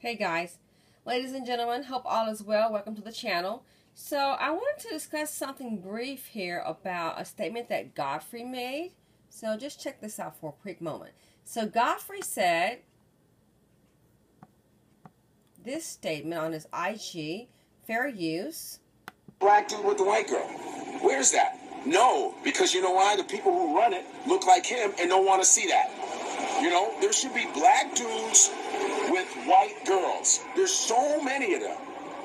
Hey guys, ladies and gentlemen, hope all is well. Welcome to the channel. So I wanted to discuss something brief here about a statement that Godfrey made. So just check this out for a quick moment. So Godfrey said this statement on his IG, fair use. Black dude with the white girl. Where's that? No, because you know why? The people who run it look like him and don't want to see that. You know, there should be black dudes with white girls. There's so many of them.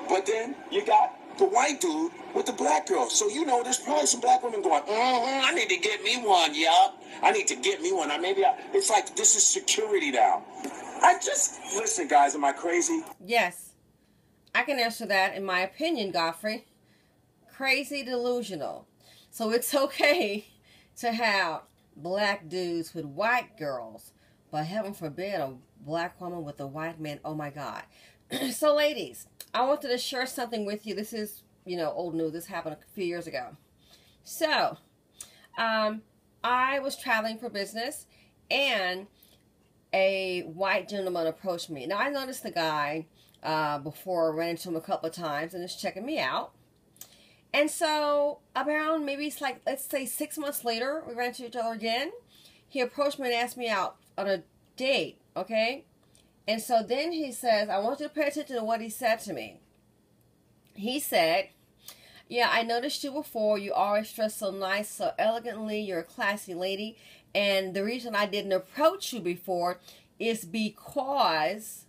But then you got the white dude with the black girl. So, you know, there's probably some black women going, I need to get me one, yup. I need to get me one. It's like this is security now. Listen, guys, am I crazy? Yes, I can answer that in my opinion, Godfrey. Crazy delusional. So it's okay to have black dudes with white girls, but heaven forbid a black woman with a white man. Oh my God. So ladies, I wanted to share something with you. This is, old news. This happened a few years ago. So, I was traveling for business and a white gentleman approached me. Now I noticed the guy before, I ran into him a couple of times and just checking me out. And so around maybe it's like, let's say 6 months later, we ran into each other again. He approached me and asked me out on a date, okay? And so then he says, I want you to pay attention to what he said to me. He said, yeah, I noticed you before. You always dress so nice, so elegantly. You're a classy lady. And the reason I didn't approach you before is because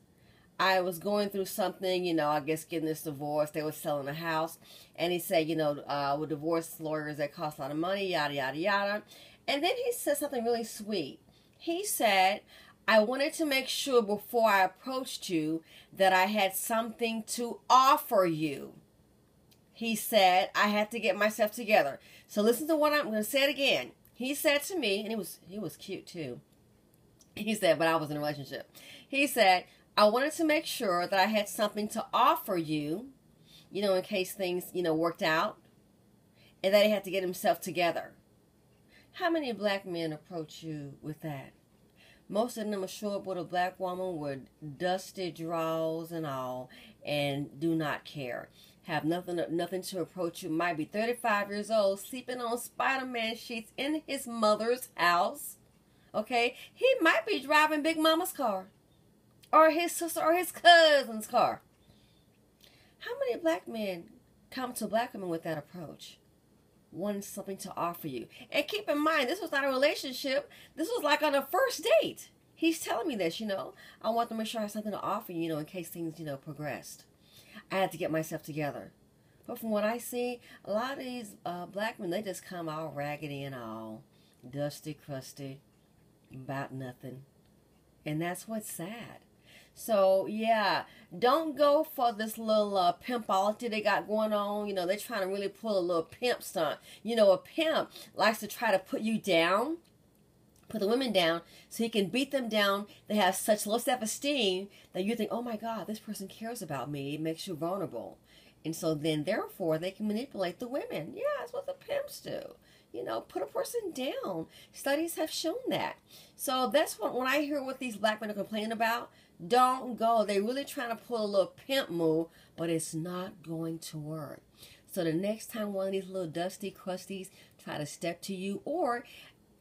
I was going through something, I guess getting this divorce. They were selling a house. And he said, with divorce lawyers, that cost a lot of money, yada, yada, yada. And then he said something really sweet. He said, I wanted to make sure before I approached you that I had something to offer you. He said, I had to get myself together. So listen to what I'm going to say it again. He said to me, and he was cute too. He said, but I was in a relationship. He said, I wanted to make sure that I had something to offer you, in case things, worked out, and that he had to get himself together. How many black men approach you with that? Most of them will show up with a black woman with dusty drawers and all, and do not care. Have nothing to approach you. Might be 35 years old, sleeping on Spider-Man sheets in his mother's house. Okay? He might be driving Big Mama's car, or his sister or his cousin's car. How many black men come to black women with that approach? Wanting something to offer you. And keep in mind, this was not a relationship. This was like on a first date. He's telling me this, I want to make sure I have something to offer you, in case things, progressed. I had to get myself together. But from what I see, a lot of these black men, they just come all raggedy and all dusty, crusty, about nothing. And that's what's sad. So, yeah, don't go for this little pimpology they got going on. They're trying to really pull a little pimp stunt. A pimp likes to try to put you down, put the women down, so he can beat them down. They have such low self-esteem that you think, oh my God, this person cares about me. It makes you vulnerable. And so then, therefore, they can manipulate the women. Yeah, that's what the pimps do. Put a person down. Studies have shown that. So that's what, when I hear what these black men are complaining about, don't go. They're really trying to pull a little pimp move, but it's not going to work. So the next time one of these little dusty crusties try to step to you, or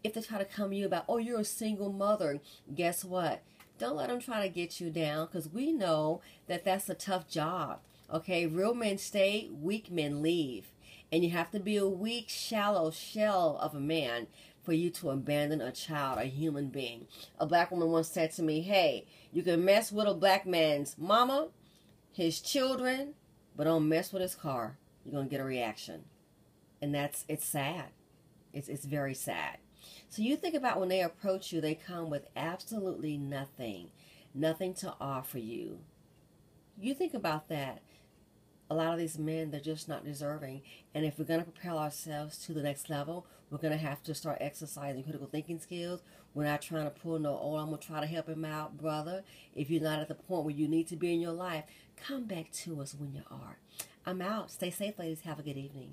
if they try to come to you about, oh, you're a single mother, guess what? Don't let them try to get you down, because we know that that's a tough job. Okay, real men stay, weak men leave. And you have to be a weak, shallow shell of a man for you to abandon a child, a human being. A black woman once said to me, hey, you can mess with a black man's mama, his children, but don't mess with his car. You're going to get a reaction. And it's sad. It's very sad. So you think about when they approach you, they come with absolutely nothing to offer you. You think about that. A lot of these men, they're just not deserving. And if we're going to propel ourselves to the next level, we're going to have to start exercising critical thinking skills. We're not trying to pull no, oh, I'm going to try to help him out, brother. If you're not at the point where you need to be in your life, come back to us when you are. I'm out. Stay safe, ladies. Have a good evening.